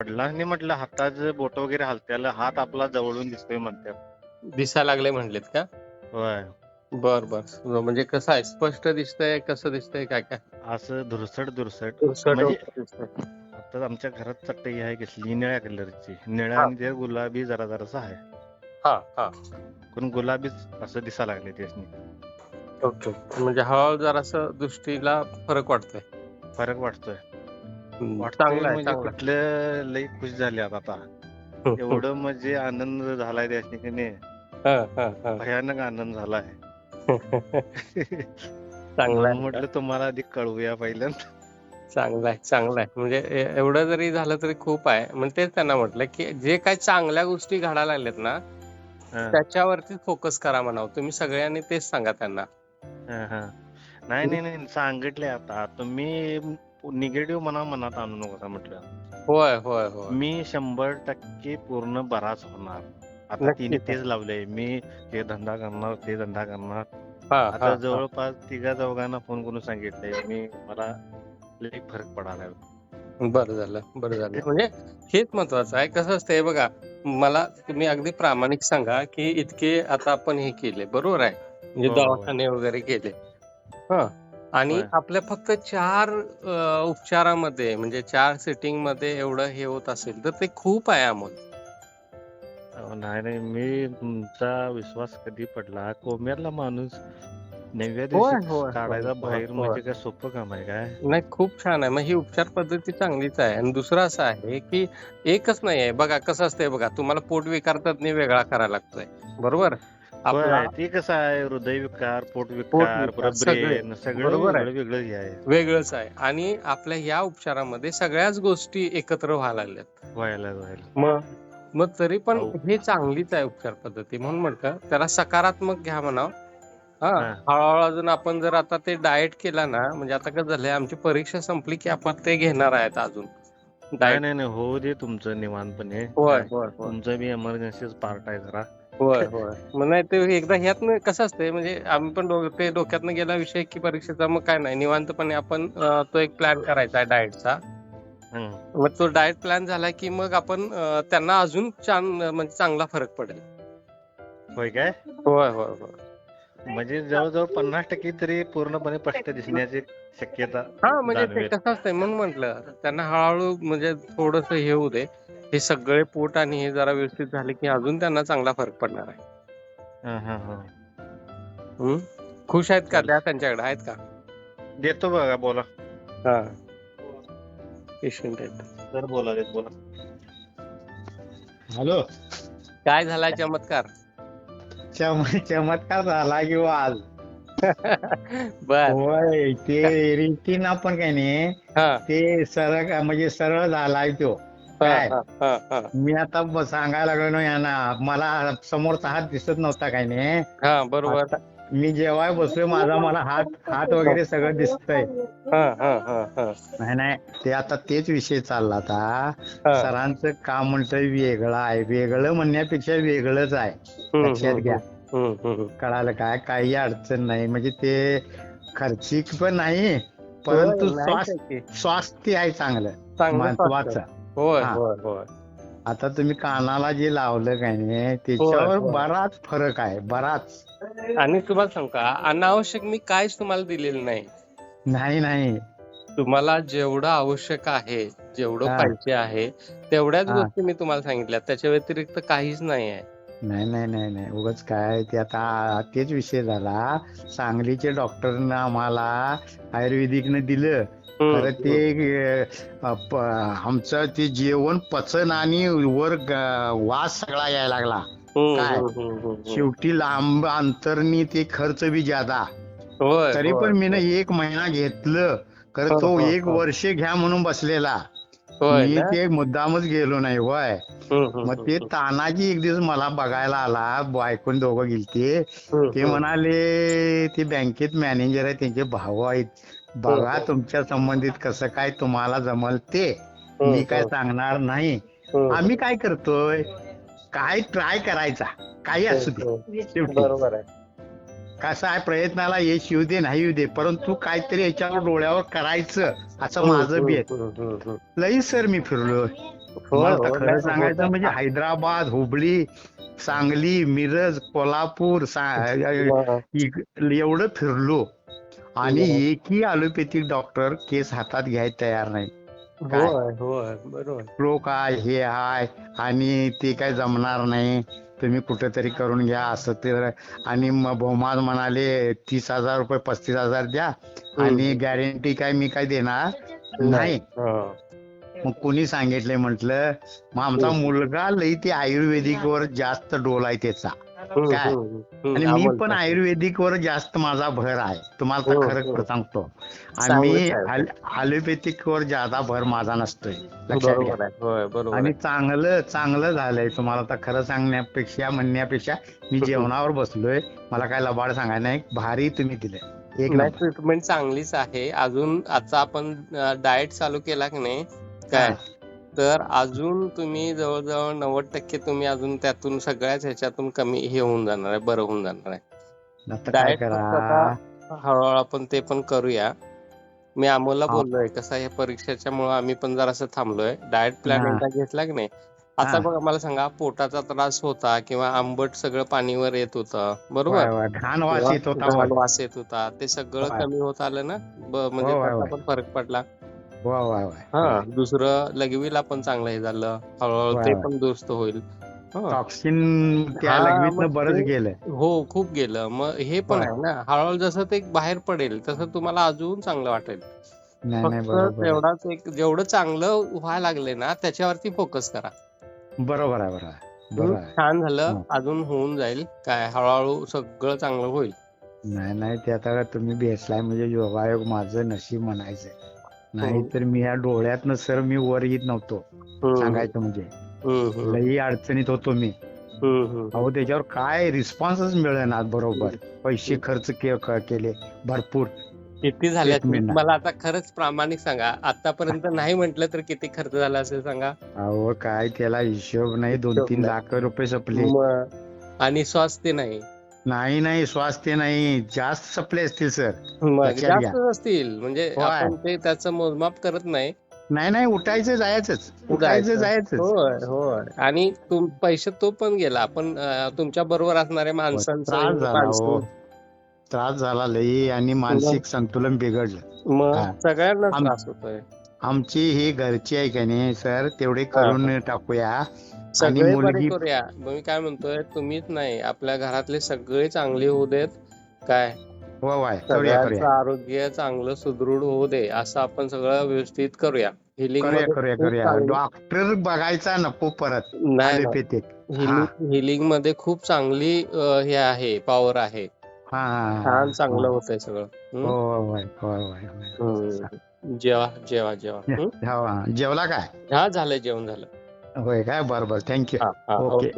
वडिलांनी म्हटलं हाताचं बोट वगैरे हलत्याला हात आपला जवळून दिसतोय म्हणतात. दिसायला लागले म्हणलेत का? होय. बर बर. म्हणजे कसं आहे, स्पष्ट दिसतंय, कसं दिसतंय, काय काय? असं धुरसट तुळसट म्हणजे वगैरे दिसतंय. आता आमच्या घरात चटई आहे कसली निळ्या कलरची, निळ्या हा आणि ते गुलाबी जरा जरासा आहे. हा हा. पण गुलाबीच असं दिसायला लागले त्यासनी. ओके. म्हणजे हळूहळू जरासं दृष्टीला फरक वाटतोय. फरक वाटतोय. वाटतोय चांगला आहे, म्हणजे चांगला कुठलं लई खुश झाल्यात आता. आहे. एवढं म्हणजे आनंद झालाय त्यासनी की नाही, हा हा हा. भयानक आनंद झालाय. चांगला म्हणून आहे का? म्हटलं तुम्हाला आधी कळवूया पहिल्यांदा. चांगलं आहे, चांगलं आहे. म्हणजे एवढं जरी झालं तरी खूप आहे. म्हणजे तेच त्यांना म्हटलं, की जे काही चांगल्या गोष्टी घडायला लागल्यात ना, हा, त्याच्यावरती फोकस करा म्हणावं. तुम्ही सगळ्यांनी तेच सांगा त्यांना. हा, हा. नाही नाही नाही सांगितले आता तुम्ही निगेटिव्ह मनात आणू नका म्हटलं. होय, होय, होय. मी 100% पूर्ण बराच होणार. आता तिने नक्कीच. तेच लावलंय, मी हे धंदा करणार ते धंदा करणार. हां, आता हां, हां. जवळपास तिघा चौघांना फोन करून सांगितलंय मी, मला लई फरक पडायला. बरं झालं, बरं झालं. म्हणजे हेच महत्वाचं आहे. कसं असतंय बघा, मला तुम्ही अगदी प्रामाणिक सांगा, की इतके आता आपण हे केले, बरोबर आहे. म्हणजे हो होय दवाखाने वगैरे केले. हां. आणि होय. आपल्या फक्त 4 उपचारामध्ये म्हणजे 4 सिटिंगमध्ये एवढं हे होत असेल, तर ते खूप आहे अमोल. नाही नाही मी तुमचा विश्वास कधी पडला कोम्यातला माणूस 9व्या दिवशी होय, होय, होय, काढायचा होय, बाहेर होय. म्हणजे काय सोपं काम आहे काय? नाही, खूप छान आहे. मग ही उपचार पद्धती चांगलीच आहे. आणि दुसरं असं आहे, की एकच नाही आहे. बघा कसं असतंय बघा, तुम्हाला पोटविकार तज्ञ वेगळा करायला लागतोय. बरोबर? आपला होय ते कसं आहे, हृदयविकार पोटविकार पोटविकार परत सगळे. ब्रेन सगळं बरोबर आहे. वेगळं वेगळं हे आहे. वेगळंच आहे. आणि आपल्या ह्या उपचारामध्ये सगळ्याच गोष्टी एकत्र व्हायला लागल्यात. व्हायला मग मग तरी पण अहो हे चांगलीच आहे उपचार पद्धती. म्हणून म्हटलं त्याला सकारात्मक घ्या म्हणावं. हां. हा हळू-हळू अजून आपण जर आता ते डाएट केला ना, म्हणजे आता कसं झालंय, आमची परीक्षा संपली की आपण ते घेणार आहेत अजून नाही डाएट. नाही नाही होऊ दे तुमचं निवांतपणे होय, काय होय, होय. तुमचं बी एमर्जन्सीच पार्ट आहे जरा. होय, होय. मग नाही ते एकदा ह्यातनं कसं असतंय, म्हणजे आम्ही पण ते डोक्यातनं गेला विषय की परीक्षेचा, मग काय नाही निवांतपणे आपण तो एक प्लॅन करायचा आहे डाएटचा. हम्म. मग तो डाएट प्लॅन झाला की मग आपण त्यांना अजून छान म्हणजे चांगला फरक पडेल. होय काय? होय, होय, होय. म्हणजे जवळजवळ 50% तरी पूर्णपणे स्पष्ट दिसण्याची शक्यता हां, म्हणजे ते जाणवेल. कसं असतंय म्हणून म्हटलं त्यांना हळू-हळू म्हणजे थोडंसं हे होऊ दे. हे सगळे पोट आणि हे जरा व्यवस्थित झाले की अजून त्यांना चांगला फरक पडणार आहे. हा हा हा. हं. खुश आहेत का? चल द्या त्यांच्याकडे आहेत का? देतो बघा बोला. हां. पेशंट आहेत. सर बोला देत बोला. हॅलो. काय झालाय चमत्कार? चमत्कार झाला किंवा आज बर. होय ते रीतीनं आपण काय नाही हां. ते सरळ म्हणजे सरळ झालाय तो हां, काय हां, हां, हां. मी आता सांगायला लागलो ना यांना मला समोरचा हात दिसत नव्हता काय नाही हां, बरोबर. आता मी जेव्हा बसलोय माझा मला हात हात वगैरे सगळं दिसतंय. हां, हां, हां, हां. नाही नाही ते आता तेच विषय चालला आता हां. सरांचं काम म्हणतंय वेगळं आहे वेगळं म्हणण्यापेक्षा वेगळंच आहे हं, लक्षात हं, घ्या. हं. हं, हं. कळालं काय काही अडचण नाही म्हणजे ते खर्चिक पण नाही होय, परंतु नाहीच आहे की. स्वास्थ्य आहे चांगलं चांगलं स्वास्थ्य आहे. महत्वाचं. होय, हा होय, होय. आता तुम्ही कानाला जे लावलं काय नाही होय, त्याच्यावर होय. बराच फरक आहे बराच. आणि तुम्हाला सांगू का, अनावश्यक मी काहीच तुम्हाला दिलेलं नाही. नाही नाही तुम्हाला जेवढं आवश्यक आहे, जेवढं हा पाहिजे आहे, तेवढ्याच हा गोष्टी मी तुम्हाला सांगितल्या. त्याच्या व्यतिरिक्त काहीच नाही आहे. नाही नाही नाही नाही उगाच काय ते आता तेच विषय झाला सांगलीचे डॉक्टरनं आम्हाला आयुर्वेदिकनं दिलं हं, खरं हं. ते आमचं ते जेवण पचन आणि वर वास सगळा यायला लागला हं, काय हं, हं, हं, हं. शेवटी लांब अंतरनी ते खर्च बी ज्यादा होय, तरी होय, पण मी होय. 1 महिना घेतलं खरं हं, तो हं, 1 हं. वर्ष घ्या म्हणून बसलेला होय मी ना? ते मुद्दामच गेलो नाही होय. हं, हं, मग हं, ते हं. तानाजी एक दिवस मला बघायला आला बायकोन दोघं गेलते हं, ते हं. म्हणाले ते बँकेत मॅनेजर आहे त्यांचे भाऊ आहेत हं, बघा हं. तुमच्या संबंधित कसं काय तुम्हाला जमल ते हं, मी काय हं. सांगणार नाही. हं, आम्ही हं. काय करतोय काय ट्राय करायचा काही हं, असू हं. दे शेवटी बरोबर आहे. कसं आहे प्रयत्नाला यश येऊ दे नाही येऊ दे परंतु काहीतरी याच्यावर डोळ्यावर करायचं असं माझं बी आहे. हम्म. लई सर मी फिरलो. हो, मला हो, तर खरं नाही, सांगायचं होतं. म्हणजे हैदराबाद, हुबळी, सांगली, मिरज, कोल्हापूर मग, एवढं फिरलो आणि मग. एकही अलोपॅथिक डॉक्टर केस हातात घ्यायला तयार नाही. काय होय होय बरोबर. प्रो काय हे हाय आणि ते काय जमणार नाही, तुम्ही कुठेतरी करून घ्या असं ते. आणि मग भोमाज म्हणाले 30,000 रुपये 35,000 द्या आणि गॅरंटी काय मी काय देणार नाही. हा. मग कोणी सांगितलंय म्हटलं, मग आमचा मुलगा लई ते आयुर्वेदिक वर जास्त डोल आहे त्याचा. काय आणि मी पण आयुर्वेदिक वर जास्त माझा भर आहे, तुम्हाला तर खरं सांगतो. आणि मी अलोपॅथिक वर जादा भर माझा नसतोय, लक्षात घ्या. बरोबर आहे. होय बरोबर आणि आहे. चांगलं चांगलं झालंय. तुम्हाला तर खरं सांगण्यापेक्षा म्हणण्यापेक्षा मी जेवणावर बसलोय, मला काय लबाड सांगायला नाही. भारी तुम्ही दिलंय, एक नाही, नंबर. ट्रीटमेंट चांगलीच आहे. अजून आता आपण डाएट चालू केला की नाही काय, तर अजून तुम्ही जवळजवळ 90% तुम्ही अजून त्यातून सगळ्याच ह्याच्यातून कमी हे होऊन जाणार आहे, बरं होऊन जाणार आहे. आता काय डाएट फक्त आता करा. हळूहळू आपण ते पण करूया. मी अमोलला बोललोय, कसं आहे परीक्षेच्या मुळे आम्ही पण जरासं थांबलोय. डाएट प्लॅन एकदा घेतला की नाही, आता बघा मला सांगा, पोटाचा त्रास होता किंवा आंबट सगळं पाणीवर येत होतं, बरोबर, घाण वास येत होता. घाण वास येत होता, ते सगळं कमी होत आलं ना. म्हणजे त्याचा पण फरक पडला. हा, दुसरं लघवीला पण चांगलं हे झालं, हळूहळू ते पण दुरुस्त होईल. टॉक्सिन त्या लघवीतनं बरंच गेलं. हो, खूप गेलं. मग हे पण आहे ना, हळूहळू जसं ते बाहेर पडेल तसं तुम्हाला अजून चांगलं वाटेल. फक्त तेवढाच एक, जेवढं चांगलं व्हायला लागले ना त्याच्यावरती फोकस करा. बरोबर आहे, बरोबर आहे, बरोबर आहे. छान झालं, अजून होऊन जाईल. काय हळूहळू सगळं चांगलं होईल. नाही ते आता तुम्ही भेटलाय म्हणजे योगायोग, माझं नशीब म्हणायचं. नाही तर मी या डोळ्यातनं सर मी वर येत नव्हतो, सांगायचं म्हणजे. लई अडचणीत होतो मी. अहो त्याच्यावर काय रिस्पॉन्सच मिळेना. बरोबर पैसे खर्च केले भरपूर. किती झाले असतील? मला आता खरंच प्रामाणिक सांगा, आतापर्यंत नाही म्हटलं तर किती खर्च झाला असेल सांगा. अहो काय त्याला हिशोब नाही. 2-3 लाख रुपये सपले. आणि स्वास्थ्य नाही. नाही स्वास्थ्य नाही, जास्त सपले असतील सर. जास्त असतील म्हणजे आपण ते त्याचं मोजमाप करत नाही. नाही उठायचं जायचं. होय. आणि पैसे तो पण गेला, पण तुमच्या बरोबर असणाऱ्या माणसांचा त्रास झाला लई आणि मानसिक संतुलन बिघडलं. मग सगळ्यांना त्रास होतोय. आमची ही घरची आहे का नाही सर, तेवढे करून टाकूया आणि सगळे बरे मुलगी. करूया. मी काय म्हणतोय, तुम्हीच नाही, आपल्या घरातले सगळे चांगले होऊ देत. काय सगळ्यांचं आरोग्य चांगलं सुदृढ होऊ दे, असं आपण सगळं व्यवस्थित करूया. करूया. डॉक्टर बघायचा नको परत. हिलिंग मध्ये खूप चांगली हे आहे, पॉवर आहे. छान चांगलं होतंय सगळं. जेवा. जेवला काय? हा, झालं, जेवण झालं. होय काय, बरोबर. थँक्यू. ओके.